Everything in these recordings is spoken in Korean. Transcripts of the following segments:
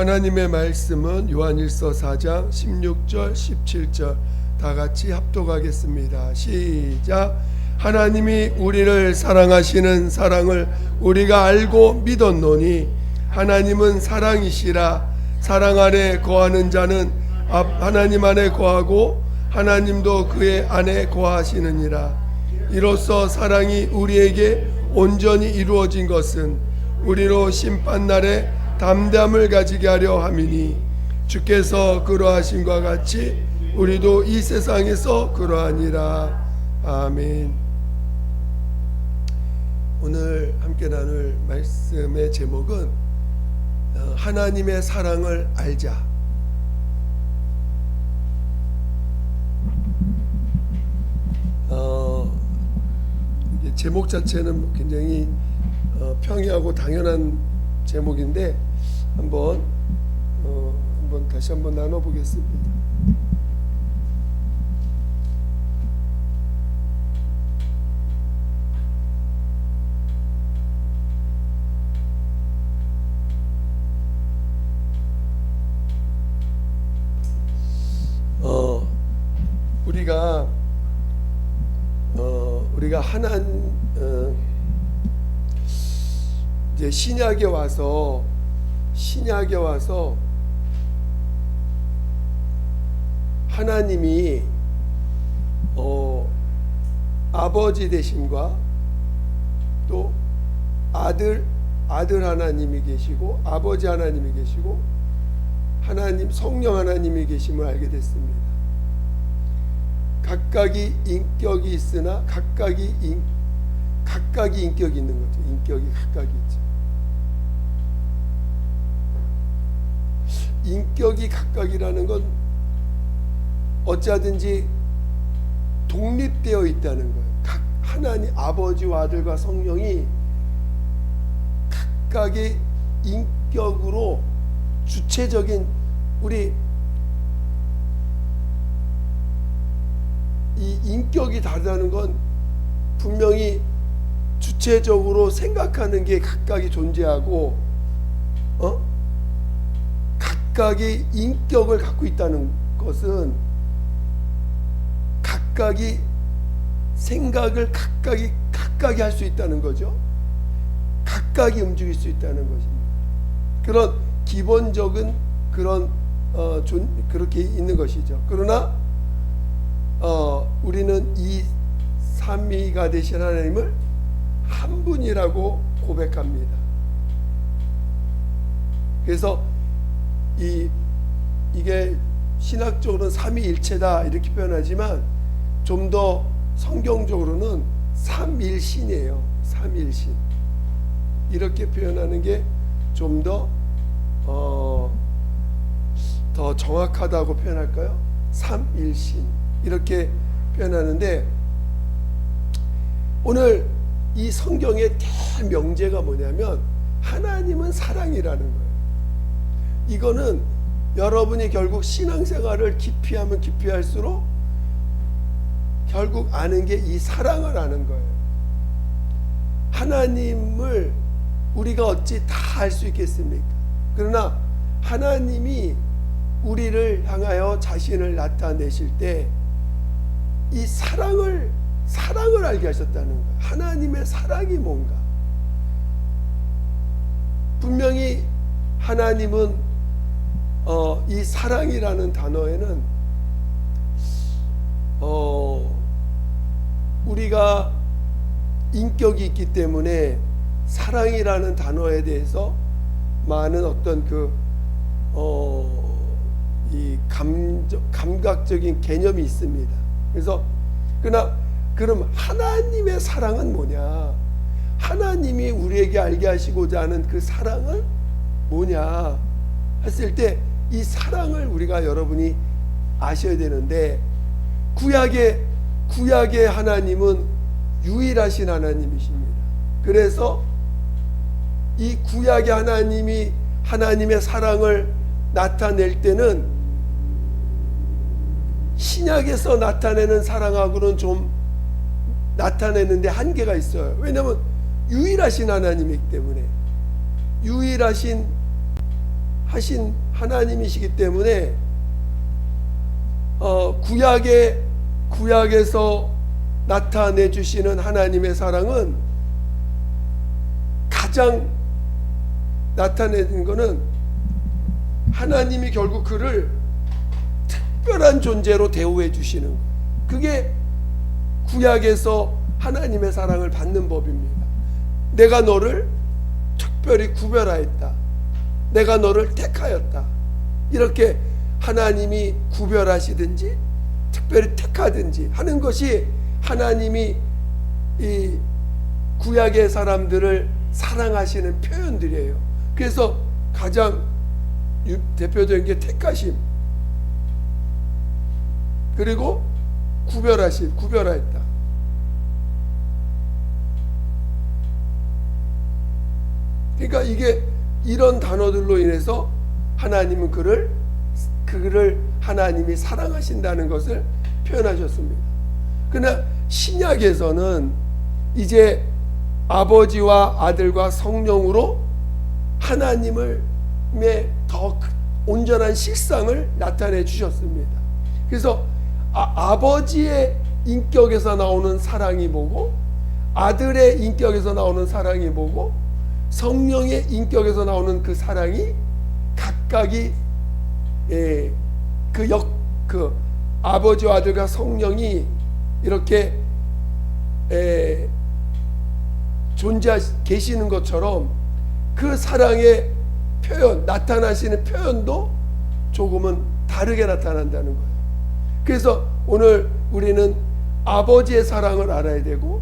하나님의 말씀은 요한일서 4장 16절 17절 다 같이 합독하겠습니다. 시작. 하나님이 우리를 사랑하시는 사랑을 우리가 알고 믿었노니 하나님은 사랑이시라. 사랑 안에 거하는 자는 하나님 안에 거하고 하나님도 그의 안에 거하시느니라. 이로써 사랑이 우리에게 온전히 이루어진 것은 우리로 심판날에 담대함을 가지게 하려 함이니 주께서 그러하신과 같이 우리도 이 세상에서 그러하니라. 아멘. 오늘 함께 나눌 말씀의 제목은 하나님의 사랑을 알자. 제목 자체는 굉장히 평이하고 당연한 제목인데 한번 다시 한번 나눠보겠습니다. 우리가 이제 신약에 와서 하나님이 아버지 되심과 또 아들 하나님이 계시고 아버지 하나님이 계시고 하나님 성령 하나님이 계심을 알게 됐습니다. 각각이 인격이 있으나 각각이 인격이 있는 거죠. 인격이 각각이 있죠. 인격이 각각이라는 건 어찌하든지 독립되어 있다는 거예요. 각 하나님 아버지와 아들과 성령이 각각의 인격으로 주체적인 우리 이 인격이 다르다는 건 분명히 주체적으로 생각하는 게 각각이 존재하고 각각의 인격을 갖고 있다는 것은 각각이 생각을 각각이 할 수 있다는 거죠. 각각이 움직일 수 있다는 것입니다. 그런 기본적인 그런 그렇게 있는 것이죠. 그러나 우리는 이 삼위가 되신 하나님을 한 분이라고 고백합니다. 그래서 이게 신학적으로는 삼위일체다 이렇게 표현하지만 좀 더 성경적으로는 삼일신이에요. 삼일신 이렇게 표현하는 게 좀 더 정확하다고 표현할까요? 삼일신 이렇게 표현하는데 오늘 이 성경의 대명제가 뭐냐면 하나님은 사랑이라는 거예요. 이거는 여러분이 결국 신앙생활을 깊이 하면 깊이 할수록 결국 아는 게 이 사랑을 아는 거예요. 하나님을 우리가 어찌 다 알 수 있겠습니까? 그러나 하나님이 우리를 향하여 자신을 나타내실 때 이 사랑을 알게 하셨다는 거예요. 하나님의 사랑이 뭔가. 분명히 하나님은 이 사랑이라는 단어에는 우리가 인격이 있기 때문에 사랑이라는 단어에 대해서 많은 어떤 이 감각적인 개념이 있습니다. 그래서 그럼 하나님의 사랑은 뭐냐? 하나님이 우리에게 알게 하시고자 하는 그 사랑은 뭐냐? 했을 때 이 사랑을 우리가 여러분이 아셔야 되는데 구약의 하나님은 유일하신 하나님이십니다. 그래서 이 구약의 하나님이 하나님의 사랑을 나타낼 때는 신약에서 나타내는 사랑하고는 좀 나타내는데 한계가 있어요. 왜냐하면 유일하신 하나님이기 때문에 유일하신 하신 하나님이시기 때문에 구약에서 나타내 주시는 하나님의 사랑은 가장 나타내는 것은 하나님이 결국 그를 특별한 존재로 대우해 주시는 거예요. 그게 구약에서 하나님의 사랑을 받는 법입니다. 내가 너를 특별히 구별하였다. 내가 너를 택하였다. 이렇게 하나님이 구별하시든지 특별히 택하든지 하는 것이 하나님이 이 구약의 사람들을 사랑하시는 표현들이에요. 그래서 가장 대표적인 게 택하심, 그리고 구별하심, 구별하였다. 그러니까 이게 이런 단어들로 인해서 하나님은 그를 하나님이 사랑하신다는 것을 표현하셨습니다. 그러나 신약에서는 이제 아버지와 아들과 성령으로 하나님의 더 온전한 실상을 나타내 주셨습니다. 그래서 아버지의 인격에서 나오는 사랑이 뭐고, 아들의 인격에서 나오는 사랑이 뭐고, 성령의 인격에서 나오는 그 사랑이 각각이 그 아버지와 아들과 성령이 이렇게 계시는 것처럼 그 사랑의 표현, 나타나시는 표현도 조금은 다르게 나타난다는 거예요. 그래서 오늘 우리는 아버지의 사랑을 알아야 되고,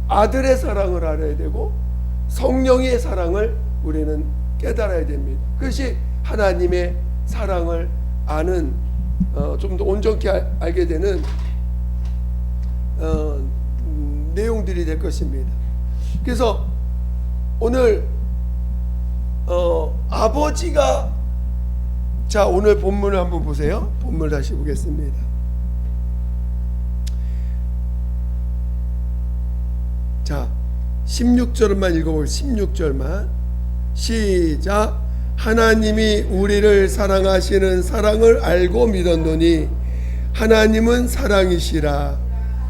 아들의 사랑을 알아야 되고, 성령의 사랑을 우리는 깨달아야 됩니다. 그것이 하나님의 사랑을 아는 좀 더 온전히 알게 되는 내용들이 될 것입니다. 그래서 오늘 아버지가, 자 오늘 본문을 한번 보세요. 본문 다시 보겠습니다. 자 16절만 읽어보겠습니다. 16절만 시작. 하나님이 우리를 사랑하시는 사랑을 알고 믿었노니 하나님은 사랑이시라.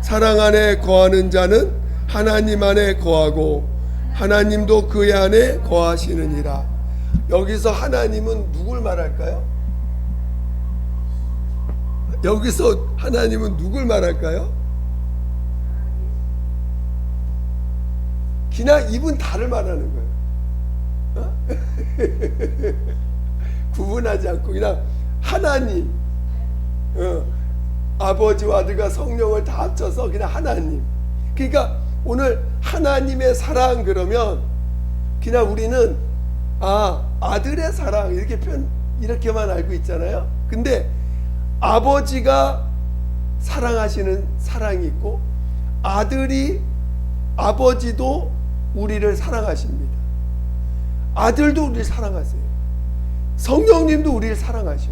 사랑 안에 거하는 자는 하나님 안에 거하고 하나님도 그의 안에 거하시느니라. 여기서 하나님은 누굴 말할까요? 여기서 하나님은 누굴 말할까요? 그냥 이분 다를 말하는 거예요. 구분하지 않고 그냥 하나님, 아버지와 아들과 성령을 다 합쳐서 그냥 하나님. 그러니까 오늘 하나님의 사랑 그러면 그냥 우리는 아들의 사랑 이렇게 이렇게만 알고 있잖아요. 근데 아버지가 사랑하시는 사랑이 있고, 아버지도 우리를 사랑하십니다. 아들도 우리를 사랑하세요. 성령님도 우리를 사랑하셔.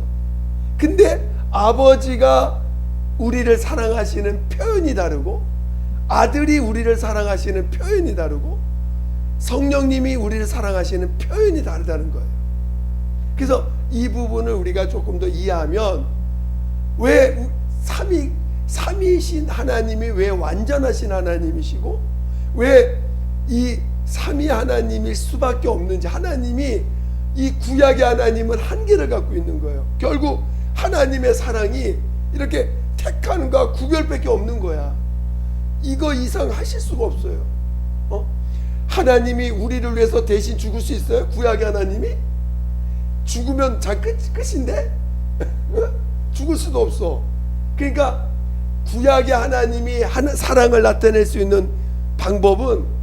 근데 아버지가 우리를 사랑하시는 표현이 다르고, 아들이 우리를 사랑하시는 표현이 다르고, 성령님이 우리를 사랑하시는 표현이 다르다는 거예요. 그래서 이 부분을 우리가 조금 더 이해하면 왜 삼위이신 하나님이 왜 완전하신 하나님이시고 왜 이 삼위 하나님일 수밖에 없는지, 하나님이 이 구약의 하나님은 한계를 갖고 있는 거예요. 결국 하나님의 사랑이 이렇게 택하는가 구별밖에 없는 거야. 이거 이상 하실 수가 없어요. 하나님이 우리를 위해서 대신 죽을 수 있어요? 구약의 하나님이? 죽으면 끝인데? 죽을 수도 없어. 그러니까 구약의 하나님이 사랑을 나타낼 수 있는 방법은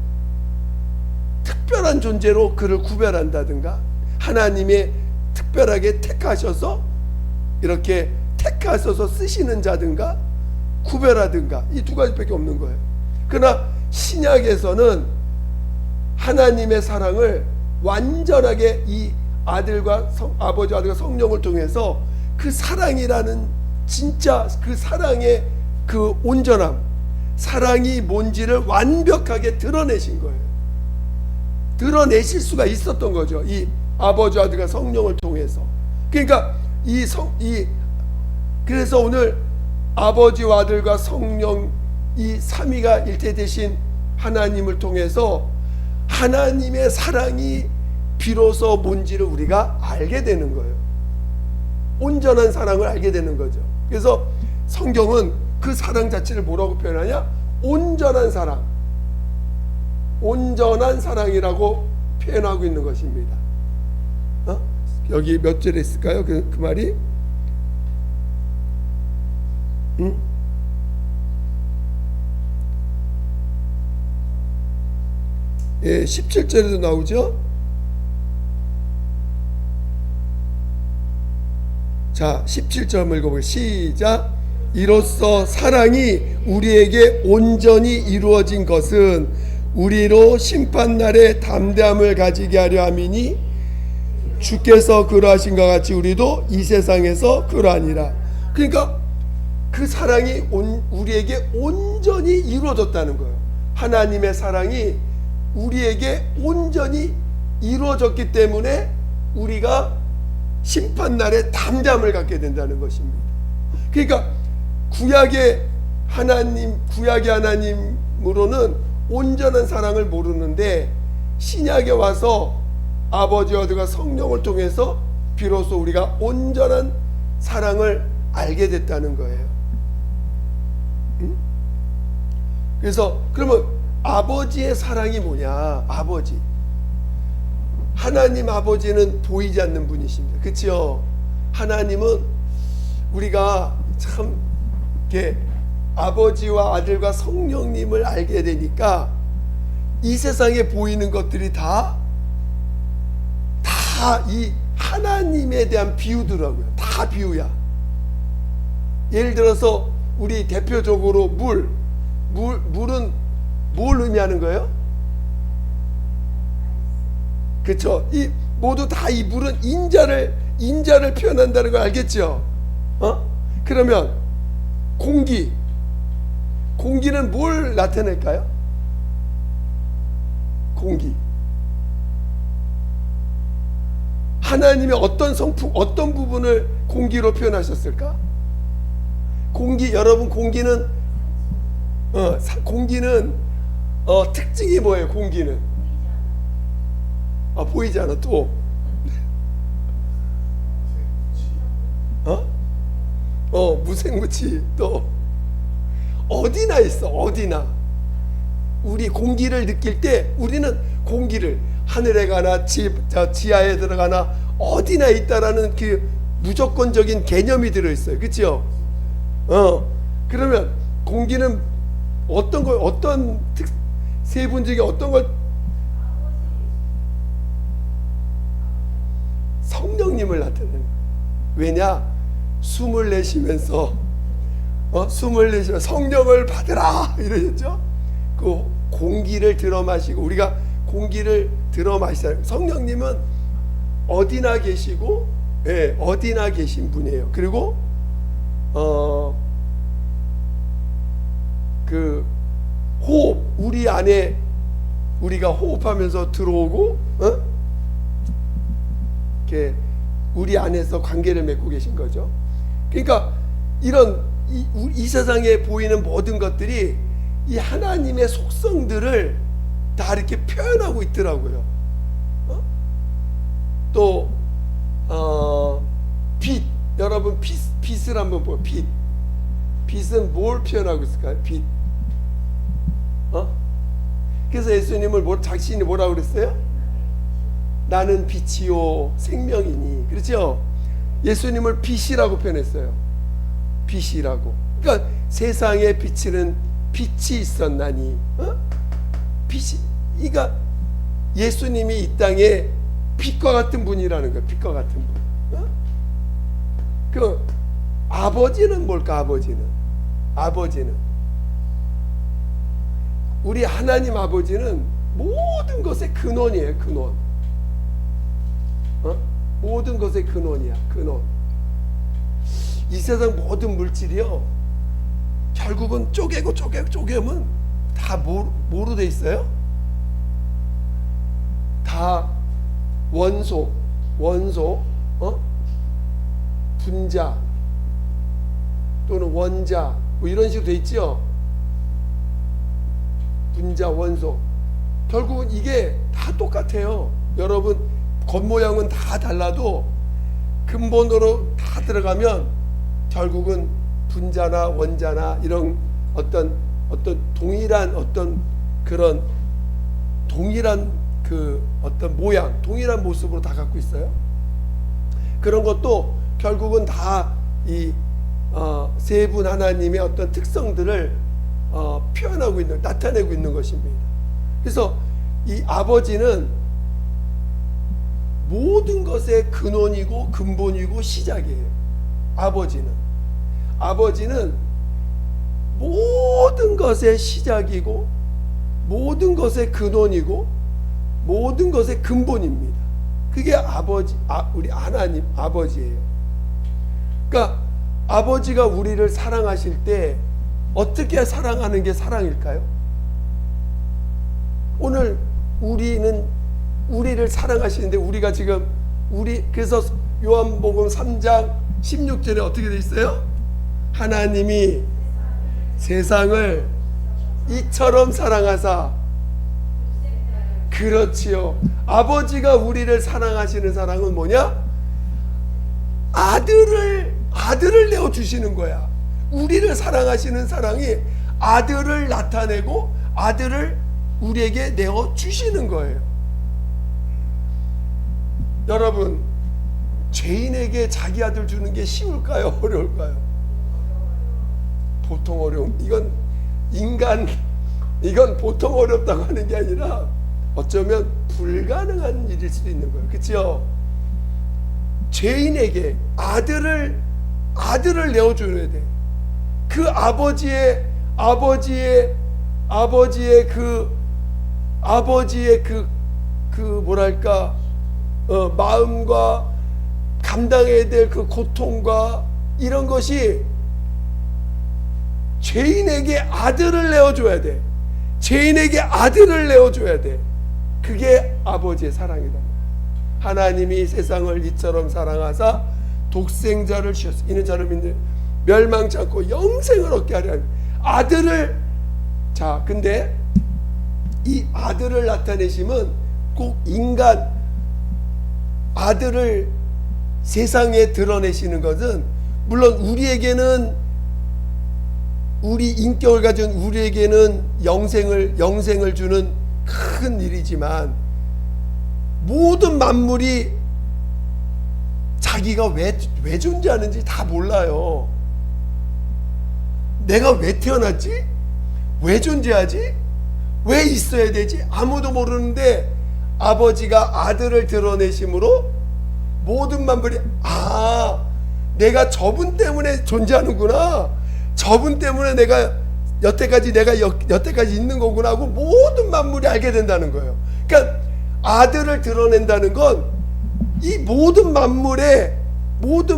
특별한 존재로 그를 구별한다든가, 하나님의 특별하게 택하셔서 이렇게 택하셔서 쓰시는 자든가 구별하든가, 이 두 가지밖에 없는 거예요. 그러나 신약에서는 하나님의 사랑을 완전하게 이 아버지 아들과 성령을 통해서 그 사랑이라는 진짜 그 사랑의 그 온전함, 사랑이 뭔지를 완벽하게 드러내신 거예요. 드러내실 수가 있었던 거죠. 이 아버지와 아들과 성령을 통해서. 그러니까 그래서 오늘 아버지와 아들과 성령 이 삼위가 일체 되신 하나님을 통해서 하나님의 사랑이 비로소 뭔지를 우리가 알게 되는 거예요. 온전한 사랑을 알게 되는 거죠. 그래서 성경은 그 사랑 자체를 뭐라고 표현하냐? 온전한 사랑, 온전한 사랑이라고 표현하고 있는 것입니다. 여기 몇 절에 있을까요? 그 말이? 예, 17절에도 나오죠. 자, 17절 읽어보겠습니다. 시작. 이로써 사랑이 우리에게 온전히 이루어진 것은 우리로 심판날에 담대함을 가지게 하려 함이니 주께서 그러하신 것 같이 우리도 이 세상에서 그러하니라. 그러니까 그 사랑이 우리에게 온전히 이루어졌다는 거예요. 하나님의 사랑이 우리에게 온전히 이루어졌기 때문에 우리가 심판날에 담대함을 갖게 된다는 것입니다. 그러니까 구약의 하나님으로는 온전한 사랑을 모르는데 신약에 와서 아버지와 아들과 성령을 통해서 비로소 우리가 온전한 사랑을 알게 됐다는 거예요. 그래서 그러면 아버지의 사랑이 뭐냐? 아버지, 하나님 아버지는 보이지 않는 분이십니다. 그렇죠? 하나님은 우리가 참 이렇게 아버지와 아들과 성령님을 알게 되니까 이 세상에 보이는 것들이 다 이 하나님에 대한 비유더라고요. 다 비유야. 예를 들어서 우리 대표적으로 물은 뭘 의미하는 거예요? 그렇죠? 이 모두 다 이 물은 인자를 표현한다는 걸 알겠죠? 그러면 공기는 뭘 나타낼까요? 공기. 하나님의 어떤 성품, 어떤 부분을 공기로 표현하셨을까? 여러분 공기는 특징이 뭐예요? 공기는 보이지 않아. 또 무생무치. 또 어디나 있어. 어디나 우리 공기를 느낄 때 우리는 공기를 하늘에 가나 지하에 들어가나 어디나 있다라는 그 무조건적인 개념이 들어있어요. 그렇죠? 그러면 공기는 어떤 세분 중에 어떤 걸 성령님을 나타내는 거예요. 왜냐? 숨을 내쉬면서 성령을 받으라 이러셨죠? 그 공기를 들어 마시고 우리가 공기를 들어 마시자. 성령님은 어디나 계시고, 어디나 계신 분이에요. 그리고 그 호흡, 우리 안에 우리가 호흡하면서 들어오고, 이렇게 우리 안에서 관계를 맺고 계신 거죠. 그러니까 이런 이 세상에 보이는 모든 것들이 이 하나님의 속성들을 다 이렇게 표현하고 있더라고요. 또 빛, 여러분 빛을 한번 보요. 빛은 뭘 표현하고 있을까요? 빛. 그래서 예수님을 자신이 뭐라고 그랬어요? 나는 빛이요 생명이니. 그렇죠? 예수님을 빛이라고 표현했어요. 빛이라고. 그러니까 세상에 비치는 빛이 있었나니. 그러니까 예수님이 이 땅에 빛과 같은 분이라는 거예요. 빛과 같은 분. 그 아버지는 뭘까? 아버지는 우리 하나님 아버지는 모든 것의 근원이에요. 근원. 모든 것의 근원이야. 근원. 이 세상 모든 물질이요, 결국은 쪼개면 다 뭐로 돼 있어요? 다 원소, 원소, 분자 또는 원자 뭐 이런 식으로 돼 있죠. 분자, 원소. 결국은 이게 다 똑같아요. 여러분 겉모양은 다 달라도 근본으로 다 들어가면 결국은 분자나 원자나 이런 어떤 동일한 어떤 그런 동일한 그 어떤 모양, 동일한 모습으로 다 갖고 있어요. 그런 것도 결국은 다 이 세 분 하나님의 어떤 특성들을 표현하고 있는, 나타내고 있는 것입니다. 그래서 이 아버지는 모든 것의 근원이고 근본이고 시작이에요. 아버지는 모든 것의 시작이고 모든 것의 근원이고 모든 것의 근본입니다. 그게 우리 하나님 아버지예요. 그러니까 아버지가 우리를 사랑하실 때 어떻게 사랑하는 게 사랑일까요? 오늘 우리를 사랑하시는데 우리가 지금 그래서 요한복음 3장 16절에 어떻게 돼 있어요? 하나님이 세상을 이처럼 사랑하사. 그렇지요. 아버지가 우리를 사랑하시는 사랑은 뭐냐? 아들을 내어 주시는 거야. 우리를 사랑하시는 사랑이 아들을 나타내고 아들을 우리에게 내어 주시는 거예요. 여러분, 죄인에게 자기 아들 주는 게 쉬울까요? 어려울까요? 보통 어려움. 이건 보통 어렵다고 하는 게 아니라 어쩌면 불가능한 일일 수도 있는 거예요. 그렇죠? 죄인에게 아들을 내어줘야 돼. 그 아버지의 그 뭐랄까 마음과 감당해야 될 그 고통과 이런 것이 죄인에게 아들을 내어줘야 돼. 죄인에게 아들을 내어줘야 돼. 그게 아버지의 사랑이다. 하나님이 세상을 이처럼 사랑하사 독생자를 주셨어. 이는 저를 믿는 멸망치 않고 영생을 얻게 하려 합니다. 아들을. 자, 근데 이 아들을 나타내심은 꼭 인간 아들을 세상에 드러내시는 것은 물론 우리 인격을 가진 우리에게는 영생을 주는 큰 일이지만 모든 만물이 자기가 왜 존재하는지 다 몰라요. 내가 왜 태어났지? 왜 존재하지? 왜 있어야 되지? 아무도 모르는데 아버지가 아들을 드러내심으로 모든 만물이 내가 저분 때문에 존재하는구나. 저분 때문에 내가 여태까지 있는 거구나 하고 모든 만물이 알게 된다는 거예요. 그러니까 아들을 드러낸다는 건 이 모든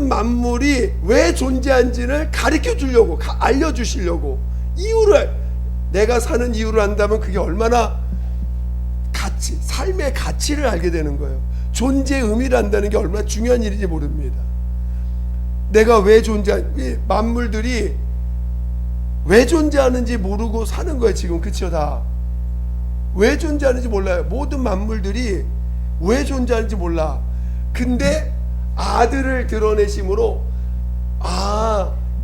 만물이 왜 존재한지를 가르쳐 주려고, 알려주시려고, 내가 사는 이유를 안다면 그게 얼마나 삶의 가치를 알게 되는 거예요. 존재의 의미를 안다는 게 얼마나 중요한 일인지 모릅니다. 내가 왜 만물들이 왜 존재하는지 모르고 사는 거예요, 지금. 그쵸, 다. 왜 존재하는지 몰라요. 모든 만물들이 왜 존재하는지 몰라. 근데 아들을 드러내심으로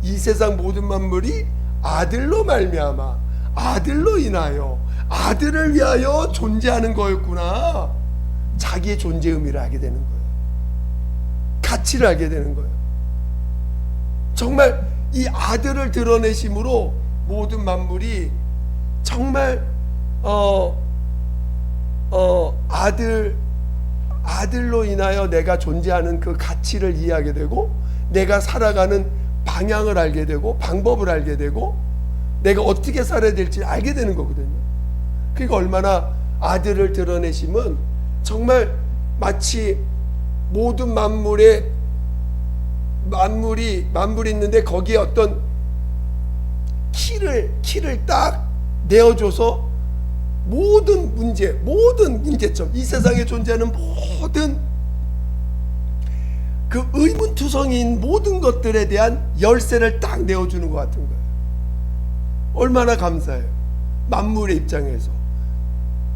이 세상 모든 만물이 아들로 말미암아, 아들로 인하여, 아들을 위하여 존재하는 거였구나. 자기의 존재 의미를 알게 되는 거예요. 가치를 알게 되는 거예요. 정말 이 아들을 드러내심으로 모든 만물이 정말 아들로 인하여 내가 존재하는 그 가치를 이해하게 되고, 내가 살아가는 방향을 알게 되고, 방법을 알게 되고, 내가 어떻게 살아야 될지 알게 되는 거거든요. 그러니까 얼마나 아들을 드러내심은 정말 마치 모든 만물이 있는데 거기에 어떤 키를 딱 내어줘서 모든 문제점, 이 세상에 존재하는 그 의문투성이인 모든 것들에 대한 열쇠를 딱 내어주는 것 같은 거예요. 얼마나 감사해요. 만물의 입장에서.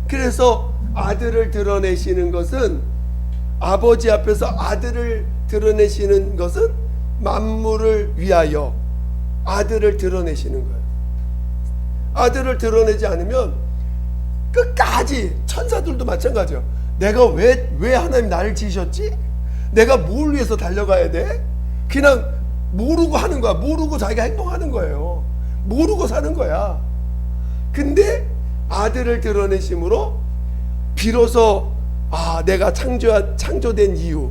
그래서 아들을 드러내시는 것은, 아버지 앞에서 아들을 드러내시는 것은 만물을 위하여 아들을 드러내시는 거예요. 아들을 드러내지 않으면 끝까지, 천사들도 마찬가지예요. 내가 왜 하나님 나를 지으셨지? 내가 뭘 위해서 달려가야 돼? 그냥 모르고 하는 거야. 모르고 자기가 행동하는 거예요. 모르고 사는 거야. 근데 아들을 드러내심으로 비로소 내가 창조된 이유,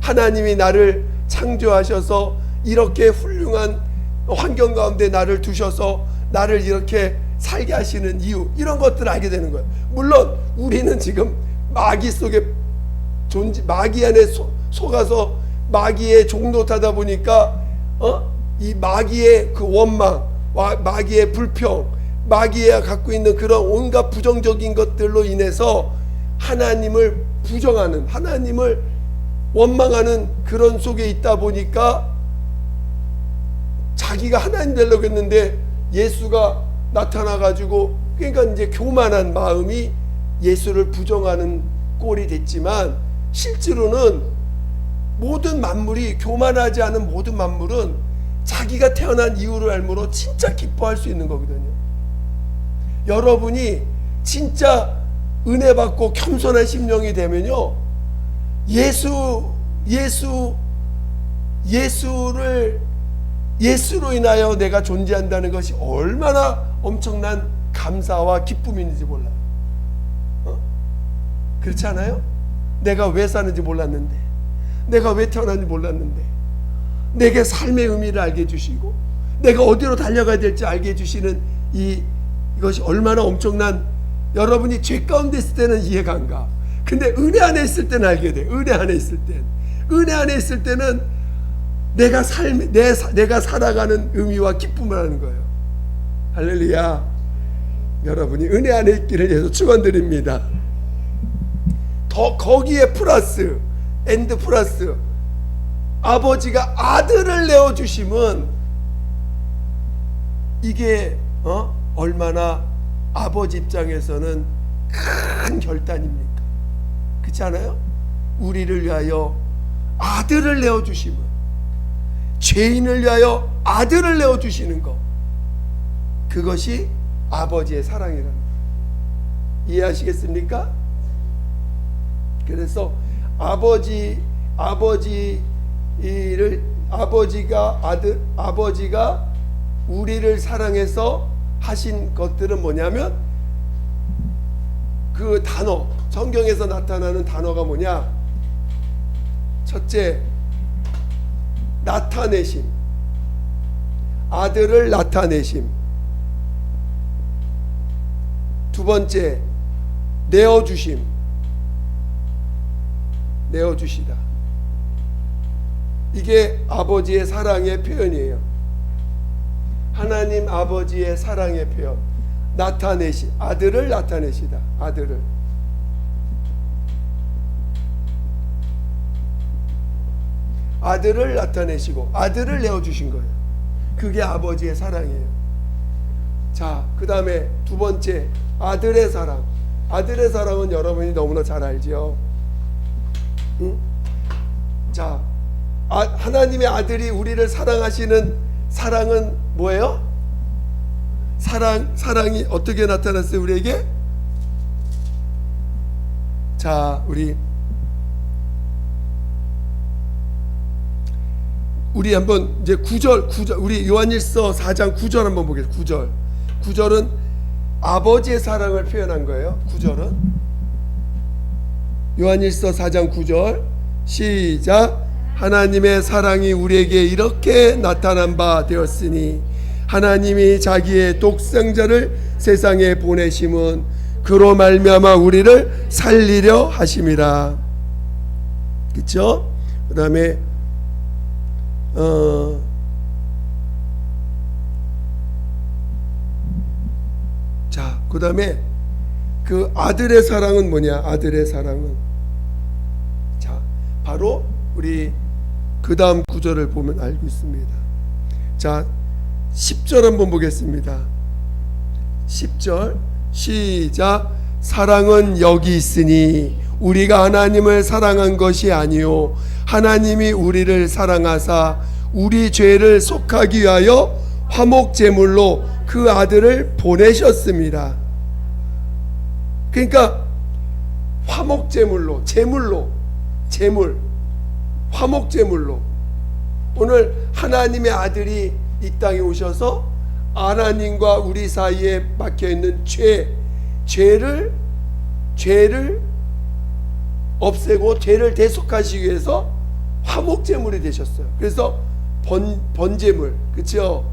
하나님이 나를 창조하셔서 이렇게 훌륭한 환경 가운데 나를 두셔서 나를 이렇게 살게 하시는 이유, 이런 것들을 알게 되는 거예요. 물론 우리는 지금 마귀 속에 마귀 안에 속아서 마귀의 종노타다 보니까 이 마귀의 그 원망, 마귀의 불평, 마귀가 갖고 있는 그런 온갖 부정적인 것들로 인해서 하나님을 부정하는, 하나님을 원망하는 그런 속에 있다 보니까 자기가 하나님 되려고 했는데 예수가 나타나 가지고, 그러니까 이제 교만한 마음이 예수를 부정하는 꼴이 됐지만, 실제로는 모든 만물이, 교만하지 않은 모든 만물은 자기가 태어난 이유를 알므로 진짜 기뻐할 수 있는 거거든요. 여러분이 진짜 은혜 받고 겸손한 심령이 되면요, 예수로 인하여 내가 존재한다는 것이 얼마나 엄청난 감사와 기쁨인지 몰라요. 그렇지 않아요? 내가 왜 사는지 몰랐는데, 내가 왜 태어났는지 몰랐는데, 내게 삶의 의미를 알게 해주시고 내가 어디로 달려가야 될지 알게 해주시는 이것이 얼마나 엄청난, 여러분이 죄 가운데 있을 때는 이해가 안 가. 근데 은혜 안에 있을 때는 알게 돼. 은혜 안에 있을 때는 내가 살아가는 의미와 기쁨을 하는 거예요. 할렐루야. 여러분이 은혜 안에 있기를 예수 축원드립니다. 더 거기에 플러스, 엔드 플러스, 아버지가 아들을 내어주심은 이게 얼마나 아버지 입장에서는 큰 결단입니까? 그렇지 않아요? 우리를 위하여 아들을 내어주심은, 죄인을 위하여 아들을 내어주시는 것, 그것이 아버지의 사랑이라는 거예요. 이해하시겠습니까? 그래서 아버지가 우리를 사랑해서 하신 것들은 뭐냐면, 그 단어, 성경에서 나타나는 단어가 뭐냐? 첫째, 나타내심, 아들을 나타내심. 두 번째, 내어주시다. 이게 아버지의 사랑의 표현이에요. 하나님 아버지의 사랑의 표현, 아들을 나타내시다. 아들을 나타내시고 아들을 내어주신 거예요. 그게 아버지의 사랑이에요. 자, 그 다음에 두 번째, 아들의 사랑. 아들의 사랑은 여러분이 너무나 잘 알죠. 응? 자, 하나님의 아들이 우리를 사랑하시는 사랑은 뭐예요? 사랑이 어떻게 나타났어요, 우리에게? 자, 우리 한번 이제 9절, 우리 요한일서 4장 9절 한번 보겠습니다. 9절은 아버지의 사랑을 표현한 거예요. 9절은 요한일서 4장 9절 시작. 하나님의 사랑이 우리에게 이렇게 나타난 바 되었으니 하나님이 자기의 독생자를 세상에 보내심은 그로 말미암아 우리를 살리려 하심이라. 그렇죠? 그 다음에 자, 그 다음에 그 아들의 사랑은 뭐냐? 아들의 사랑은, 자, 바로 우리 그 다음 구절을 보면 알고 있습니다. 자, 10절 한번 보겠습니다. 10절 시작. 사랑은 여기 있으니 우리가 하나님을 사랑한 것이 아니요 하나님이 우리를 사랑하사 우리 죄를 속하기 위하여 화목 제물로 그 아들을 보내셨습니다. 그러니까 화목 제물로, 제물, 화목 제물로 오늘 하나님의 아들이 이 땅에 오셔서 하나님과 우리 사이에 막혀 있는 죄를 없애고 죄를 대속하시기 위해서 화목 제물이 되셨어요. 그래서 번제물, 그렇죠?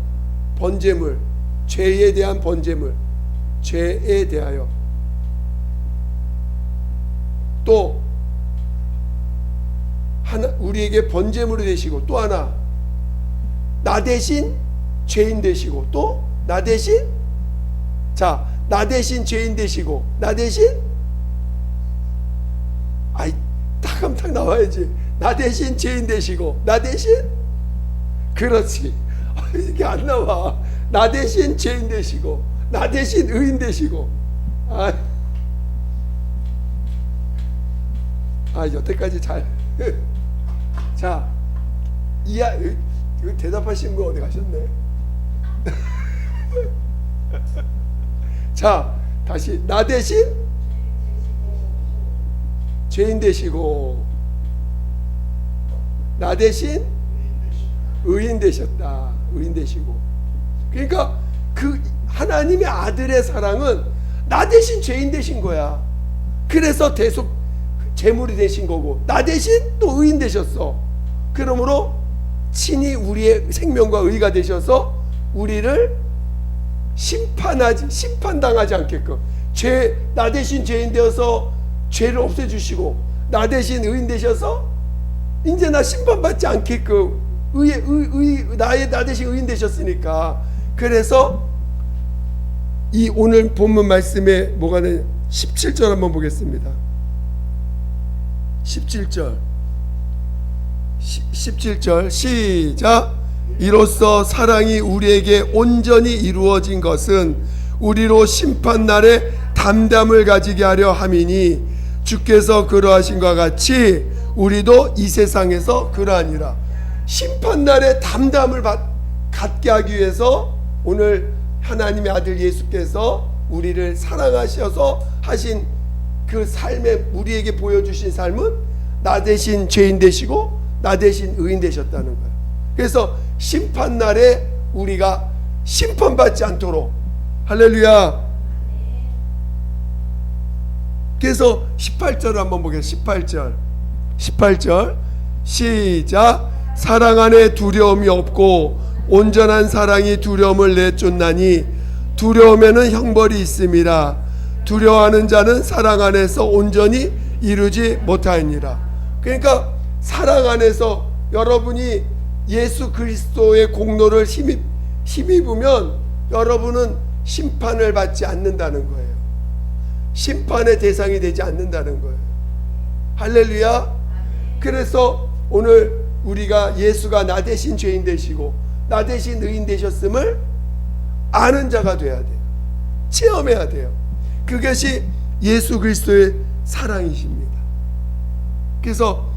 번제물, 죄에 대한 번제물, 죄에 대하여. 또 하나 우리에게 번제물이 되시고, 또 하나 나 대신 죄인 되시고, 또 나 대신, 자, 나 대신 죄인 되시고, 나 대신, 아이 탁함탁 나와야지. 나 대신 죄인 되시고, 나 대신, 그렇지. 이게 안 나와. 나 대신 죄인 되시고, 나 대신 의인 되시고. 여태까지 잘. 자, 이거 대답하신 거 어디 가셨네. 자, 다시 나 대신 죄인 되시고, 나 대신 의인 되셨다. 의인 되시고. 그러니까 그 하나님의 아들의 사랑은 나 대신 죄인 되신 거야. 그래서 대속 제물이 되신 거고, 나 대신 또 의인 되셨어. 그러므로 친히 우리의 생명과 의가 되셔서 우리를 심판당하지 않게끔, 나 대신 죄인 되어서 죄를 없애주시고, 나 대신 의인 되셔서 이제 나 심판받지 않게끔 나 대신 의인 되셨으니까. 그래서 이 오늘 본문 말씀에 뭐가 되냐, 17절 한번 보겠습니다. 17절 시작. 이로써 사랑이 우리에게 온전히 이루어진 것은 우리로 심판날에 담담을 가지게 하려 함이니 주께서 그러하신 것 같이 우리도 이 세상에서 그러하니라. 심판날에 담담을 갖게 하기 위해서 오늘 하나님의 아들 예수께서 우리를 사랑하셔서 하신 그 삶에 우리에게 보여주신 삶은 나 대신 죄인 되시고 나 대신 의인 되셨다는 거예요. 그래서 심판날에 우리가 심판받지 않도록, 할렐루야. 그래서 18절 한번 보겠습니다. 18절 시작. 사랑 안에 두려움이 없고 온전한 사랑이 두려움을 내쫓나니 두려움에는 형벌이 있음이라. 두려워하는 자는 사랑 안에서 온전히 이루지 못하니라. 그러니까 사랑 안에서 여러분이 예수 그리스도의 공로를 힘입으면 여러분은 심판을 받지 않는다는 거예요. 심판의 대상이 되지 않는다는 거예요. 할렐루야. 그래서 오늘 우리가 예수가 나 대신 죄인 되시고 나 대신 의인 되셨음을 아는 자가 돼야 돼요. 체험해야 돼요. 그것이 예수 그리스도의 사랑이십니다. 그래서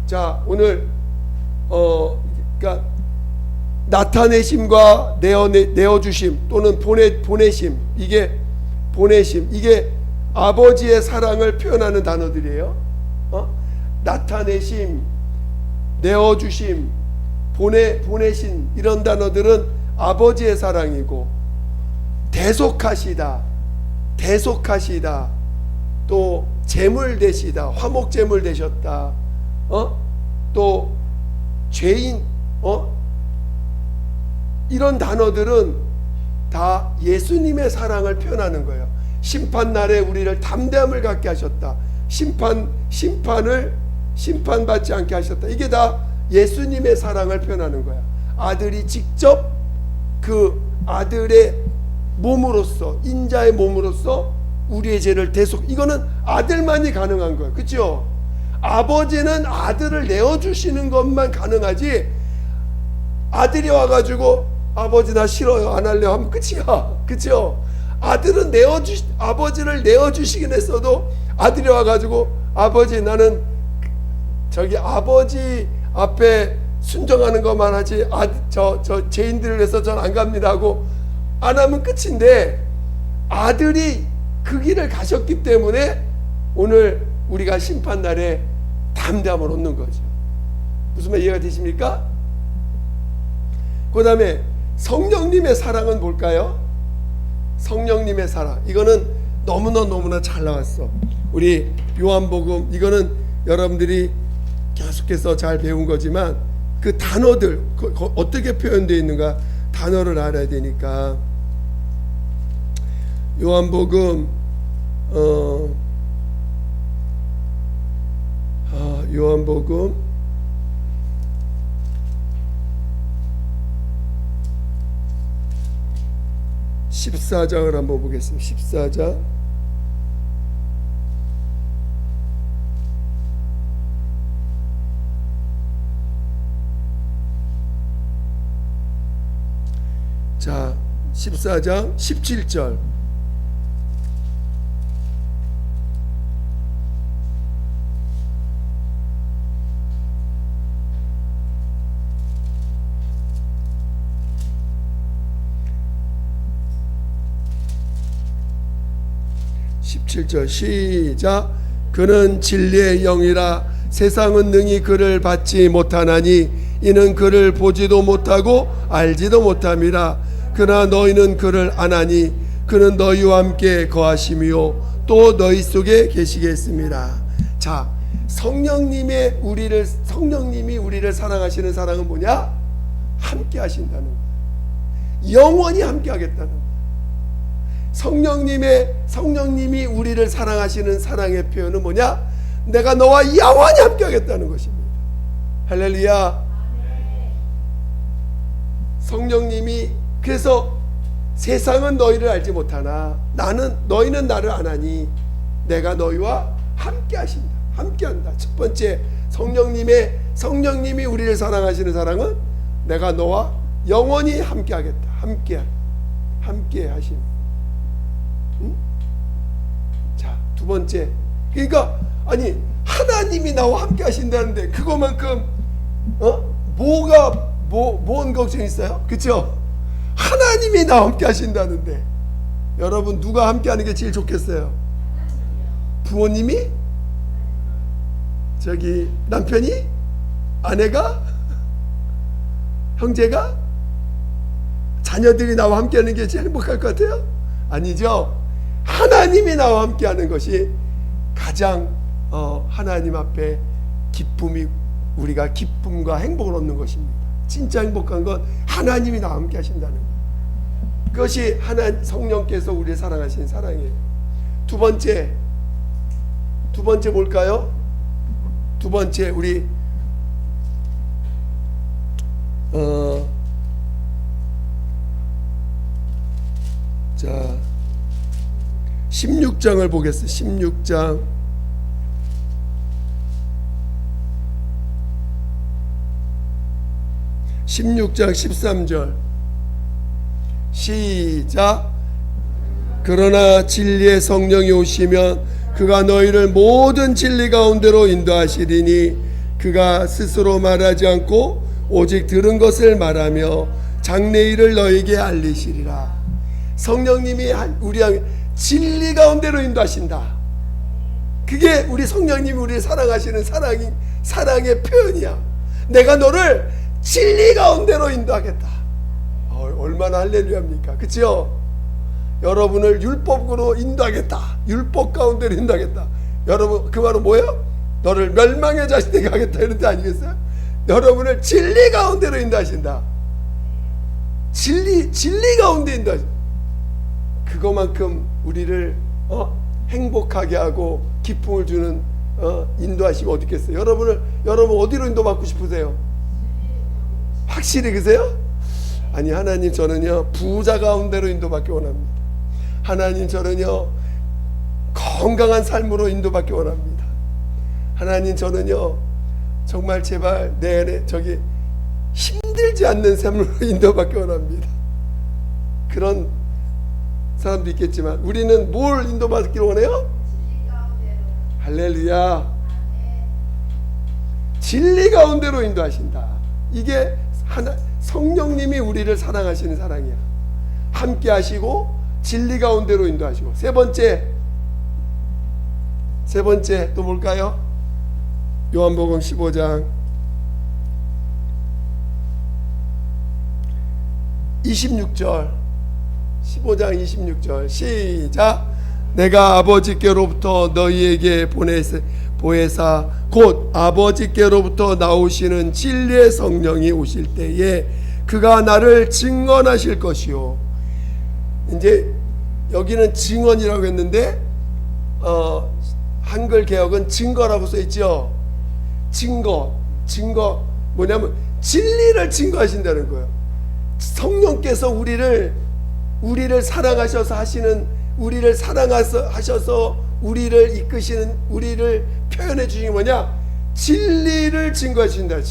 자, 오늘 그러니까 나타내심과 내어주심 또는 보내심, 이게 보내심, 이게 아버지의 사랑을 표현하는 단어들이에요. 나타내심, 내어주심, 보내신, 이런 단어들은 아버지의 사랑이고, 대속하시다, 또 제물 되시다, 화목 제물 되셨다, 또 죄인, 이런 단어들은 다 예수님의 사랑을 표현하는 거예요. 심판날에 우리를 담대함을 갖게 하셨다, 심판받지 않게 하셨다, 이게 다 예수님의 사랑을 표현하는 거야. 아들이 직접 그 아들의 몸으로서, 인자의 몸으로서 우리의 죄를 이거는 아들만이 가능한 거예요. 그렇죠? 아버지는 아들을 내어주시는 것만 가능하지, 아들이 와가지고 아버지 나 싫어요 안 할래요 하면 끝이야. 그쵸? 아들은 아버지를 내어주시긴 했어도 아들이 와가지고 아버지 나는 저기 아버지 앞에 순종하는 것만 하지 저 죄인들을 위해서 전 안 갑니다 하고 안 하면 끝인데, 아들이 그 길을 가셨기 때문에 오늘 우리가 심판날에 담대함을 얻는 거죠. 무슨 말 이해가 되십니까? 그 다음에 성령님의 사랑은 뭘까요? 성령님의 사랑, 이거는 너무나 잘 나왔어. 우리 요한복음, 이거는 여러분들이 계속해서 잘 배운 거지만 그 단어들 어떻게 표현되어 있는가 단어를 알아야 되니까. 요한복음 요한복음 14장을 한번 보겠습니다. 14장 14장 17절. 시작. 그는 진리의 영이라 세상은 능히 그를 받지 못하나니 이는 그를 보지도 못하고 알지도 못함이라. 그러나 너희는 그를 아나니 그는 너희와 함께 거하심이요 또 너희 속에 계시겠습니다. 자, 성령님이 우리를 사랑하시는 사랑은 뭐냐? 함께 하신다는 거예요. 영원히 함께 하겠다는 거예요. 성령님이 우리를 사랑하시는 사랑의 표현은 뭐냐? 내가 너와 영원히 함께 하겠다는 것입니다. 할렐루야. 성령님이, 그래서 세상은 너희를 알지 못하나 너희는 나를 아나니 내가 너희와 함께 하신다. 함께 한다. 첫 번째, 성령님이 우리를 사랑하시는 사랑은 내가 너와 영원히 함께 하겠다. 함께 하심. 자, 두 번째, 그러니까 아니 하나님이 나와 함께 하신다는데 그거만큼 뭔 걱정이 있어요? 그렇죠? 하나님이 나와 함께 하신다는데, 여러분 누가 함께 하는 게 제일 좋겠어요? 부모님이? 저기 남편이? 아내가? 형제가? 자녀들이 나와 함께 하는 게 제일 행복할 것 같아요? 아니죠. 하나님이 나와 함께 하는 것이 가장 하나님 앞에 우리가 기쁨과 행복을 얻는 것입니다. 진짜 행복한 건 하나님이 나와 함께 하신다는 것. 그것이 성령께서 우리를 사랑하신 사랑이에요. 두 번째 뭘까요? 두 번째, 우리 16장을 보겠습니다. 16장 13절 시작. 그러나 진리의 성령이 오시면 그가 너희를 모든 진리 가운데로 인도하시리니 그가 스스로 말하지 않고 오직 들은 것을 말하며 장래 일을 너희에게 알리시리라. 성령님이 우리에게 진리 가운데로 인도하신다. 그게 우리 성령님이 우리를 사랑하시는 사랑의 표현이야. 내가 너를 진리 가운데로 인도하겠다. 얼마나 할렐루야입니까? 그렇죠? 여러분을 율법으로 인도하겠다. 율법 가운데로 인도하겠다. 여러분 그 말은 뭐예요? 너를 멸망의 자식에게 하겠다 이런 뜻 아니겠어요? 여러분을 진리 가운데로 인도하신다. 진리 가운데 인도하신다. 그거만큼 우리를 행복하게 하고 기쁨을 주는 인도하심이 어디 있겠어요? 여러분 어디로 인도받고 싶으세요? 확실히 그세요? 아니, 하나님 저는요 부자 가운데로 인도받기 원합니다. 하나님 저는요 건강한 삶으로 인도받기 원합니다. 하나님, 저는요 정말 제발 내 안에 저기 힘들지 않는 삶으로 인도받기 원합니다. 그런 사람도 있겠지만 우리는 뭘 인도받기 원해요? 할렐루야. 진리 가운데로 인도하신다. 이게 하나, 성령님이 우리를 사랑하시는 사랑이야. 함께 하시고 진리 가운데로 인도하시고. 세 번째 또 뭘까요? 요한복음 15장 26절, 15장 26절 시작. 내가 아버지께로부터 너희에게 보혜사 곧 아버지께로부터 나오시는 진리의 성령이 오실 때에 그가 나를 증언하실 것이요. 이제 여기는 증언이라고 했는데 한글 개역은 증거라고 써 있죠. 증거 뭐냐면 진리를 증거하신다는 거예요. 성령께서 우리를 사랑하셔서 우리를 사랑하셔서 우리를 이끄시는, 우리를 표현해 주신 게 뭐냐? 진리를 증거하신다.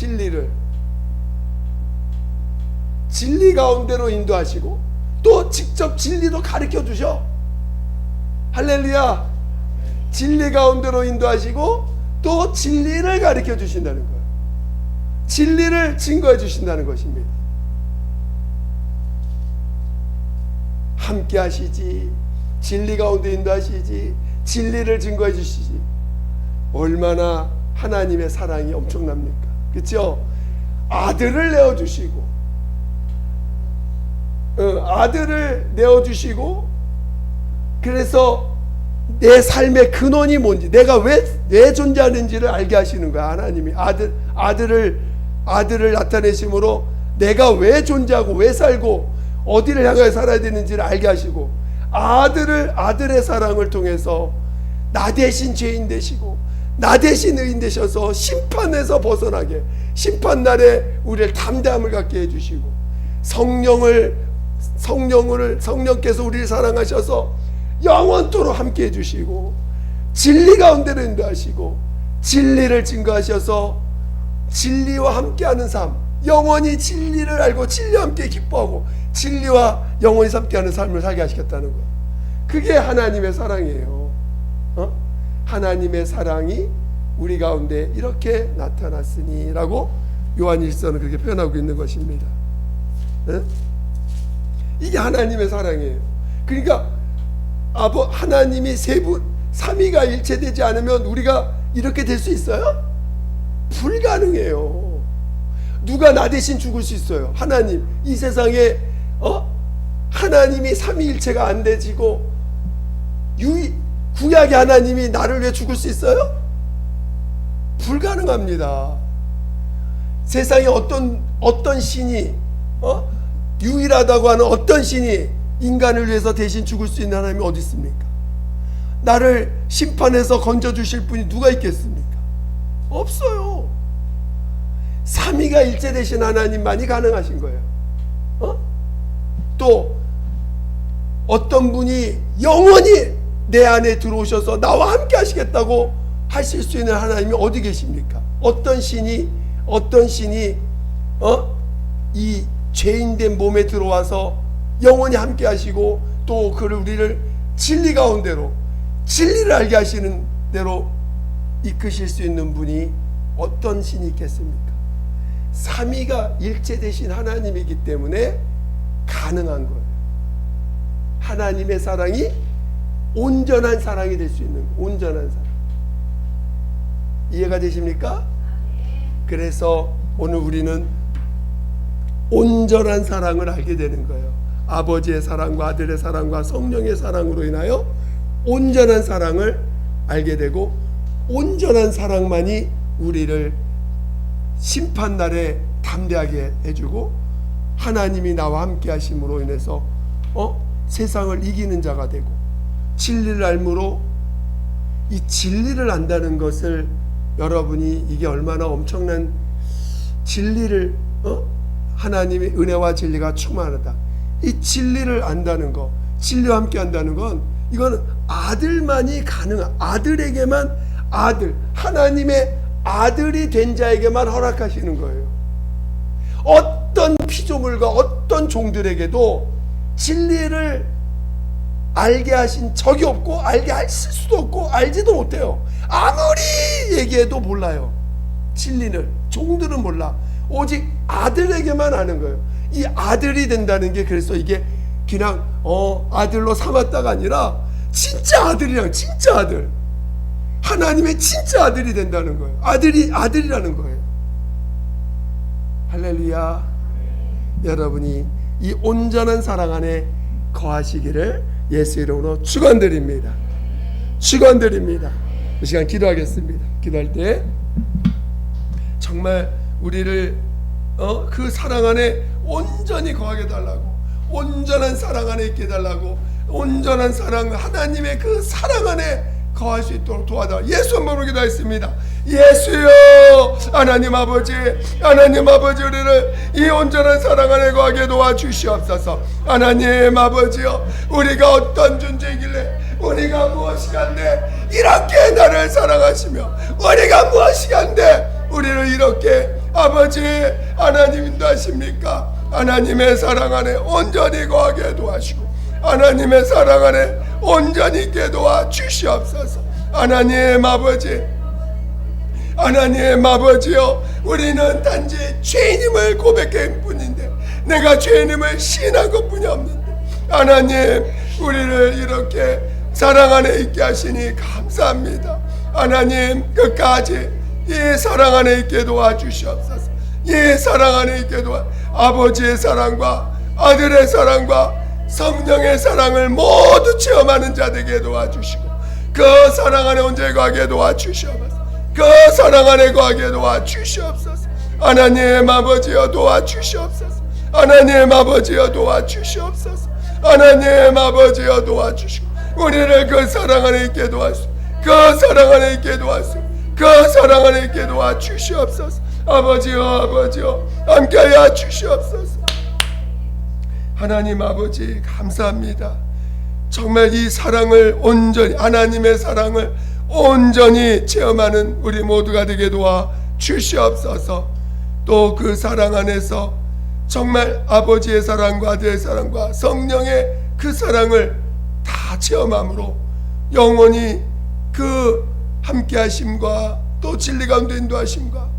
진리 가운데로 인도하시고 또 직접 진리도 가르쳐 주셔. 할렐루야. 진리 가운데로 인도하시고 또 진리를 가르쳐 주신다는 거예요. 진리를 증거해 주신다는 것입니다. 함께 하시지, 진리 가운데 인도하시지, 진리를 증거해 주시지. 얼마나 하나님의 사랑이 엄청납니까? 그렇죠? 아들을 내어주시고, 아들을 내어주시고, 그래서 내 삶의 근원이 뭔지, 내가 왜 존재하는지를 알게 하시는 거야. 하나님이 아들을 나타내심으로 내가 왜 존재하고 왜 살고 어디를 향하여 살아야 되는지를 알게 하시고, 아들의 사랑을 통해서 나 대신 죄인 되시고 나 대신 의인 되셔서 심판에서 벗어나게, 심판날에 우리를 담대함을 갖게 해주시고, 성령께서 우리를 사랑하셔서 영원토록 함께 해주시고, 진리 가운데로 인도하시고 진리를 증거하셔서 진리와 함께하는 삶, 영원히 진리를 알고 진리와 함께 기뻐하고 진리와 영원히 함께하는 삶을 살게 하시겠다는 거예요. 그게 하나님의 사랑이에요. 하나님의 사랑이 우리 가운데 이렇게 나타났으니 라고 요한일서는 그렇게 표현하고 있는 것입니다. 이게 하나님의 사랑이에요. 그러니까 하나님이 세 분, 삼위가 일체되지 않으면 우리가 이렇게 될 수 있어요? 불가능해요. 누가 나 대신 죽을 수 있어요? 하나님. 이 세상에 하나님이 삼위일체가 안 되지고 구약의 하나님이 나를 위해 죽을 수 있어요? 불가능합니다. 세상에 어떤 신이 유일하다고 하는 어떤 신이 인간을 위해서 대신 죽을 수 있는 하나님이 어디 있습니까? 나를 심판해서 건져주실 분이 누가 있겠습니까? 없어요. 삼위가 일체 되신 하나님만이 가능하신 거예요. 또 어떤 분이 영원히 내 안에 들어오셔서 나와 함께 하시겠다고 하실 수 있는 하나님이 어디 계십니까? 어떤 신이 이 죄인된 몸에 들어와서 영원히 함께 하시고 또 우리를 진리 가운데로, 진리를 알게 하시는 대로 이끄실 수 있는 분이 어떤 신이 있겠습니까? 삼위가 일체 되신 하나님이기 때문에 가능한 거예요. 하나님의 사랑이 온전한 사랑이 될 수 있는, 온전한 사랑. 이해가 되십니까? 그래서 오늘 우리는 온전한 사랑을 알게 되는 거예요. 아버지의 사랑과 아들의 사랑과 성령의 사랑으로 인하여 온전한 사랑을 알게 되고, 온전한 사랑만이 우리를 심판날에 담대하게 해주고 하나님이 나와 함께 하심으로 인해서 세상을 이기는 자가 되고, 진리를 알므로, 이 진리를 안다는 것을 여러분이 이게 얼마나 엄청난 진리를 하나님의 은혜와 진리가 충만하다. 이 진리를 안다는 것, 진리와 함께 한다는 건 이거는 아들만이 가능한, 아들, 하나님의 아들이 된 자에게만 허락하시는 거예요. 어떤 피조물과 어떤 종들에게도 진리를 알게 하신 적이 없고 알게 하실 수도 없고 알지도 못해요. 아무리 얘기해도 몰라요. 진리는 종들은 몰라. 오직 아들에게만 아는 거예요. 이 아들이 된다는 게 그래서 이게 그냥 아들로 삼았다가 아니라 진짜 아들이랑 진짜 아들, 하나님의 진짜 아들이 된다는 거예요. 아들이라는 거예요. 할렐루야. 여러분이 이 온전한 사랑 안에 거하시기를 예수 이름으로 축원드립니다. 축원드립니다. 이 시간 기도하겠습니다. 기도할 때 정말 우리를 그 사랑 안에 온전히 거하게 달라고, 온전한 사랑 안에 있게 달라고, 온전한 사랑, 하나님의 그 사랑 안에 거할 수 있도록 도와달라. 예수 한번으로 기도했습니다. 예수여, 하나님 아버지, 하나님 아버지, 우리를 이 온전한 사랑 안에 거하게 도와주시옵소서. 하나님 아버지여, 우리가 어떤 존재이길래, 우리가 무엇이간데 이렇게 나를 사랑하시며, 우리가 무엇이간데 우리를 이렇게 아버지 하나님 인도하십니까? 하나님의 사랑 안에 온전히 거하게 도와주시고, 하나님의 사랑 안에 온전히 있게 도와주시옵소서. 하나님 아버지, 하나님 아버지여, 우리는 단지 죄인임을 고백할 뿐인데, 내가 죄인임을 시인한 것뿐이 없는데, 하나님 우리를 이렇게 사랑 안에 있게 하시니 감사합니다. 하나님 끝까지 이 사랑 안에 있게 도와주시옵소서. 이 사랑 안에 있게 아버지의 사랑과 아들의 사랑과 성령의 사랑을 모두 체험하는 자 되게 도와주시고, 그 사랑 안에 온전히 거하게 도와주시옵소서. 그 사랑 안에 거하게 도와주시옵소서. 하나님 아버지여 도와주시옵소서. 하나님 아버지여 도와주시옵소서. 하나님 아버지여 도와주시고, 우리를 그 사랑 안에 있게 도와주시고, 그 사랑 안에 있게 도와주시고, 그 사랑 안에 있게 도와주시옵소서. 아버지여, 아버지여 함께하여 주시옵소서. 하나님 아버지 감사합니다. 정말 이 사랑을 온전히, 하나님의 사랑을 온전히 체험하는 우리 모두가 되게 도와 주시옵소서. 또 그 사랑 안에서 정말 아버지의 사랑과 아들의 사랑과 성령의 그 사랑을 다 체험함으로 영원히 그 함께 하심과 또 진리 가운데 인도하심과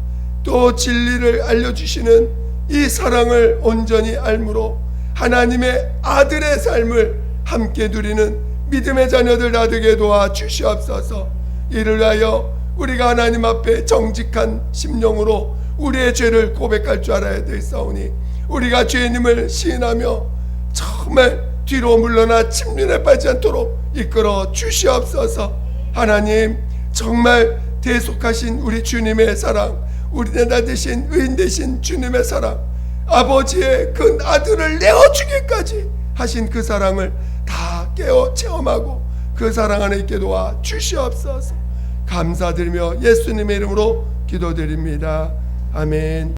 또 진리를 알려주시는 이 사랑을 온전히 알므로 하나님의 아들의 삶을 함께 누리는 믿음의 자녀들 다 되게 도와 주시옵소서. 이를 위하여 우리가 하나님 앞에 정직한 심령으로 우리의 죄를 고백할 줄 알아야 되사오니, 우리가 죄인임을 시인하며 정말 뒤로 물러나 침륜에 빠지지 않도록 이끌어 주시옵소서. 하나님 정말 대속하신 우리 주님의 사랑, 우리의 나 되신 의인 되신 주님의 사랑, 아버지의 그 아들을 내어주기까지 하신 그 사랑을 다 깨어 체험하고 그 사랑 안에 있게 도와 주시옵소서. 감사드리며 예수님의 이름으로 기도드립니다. 아멘.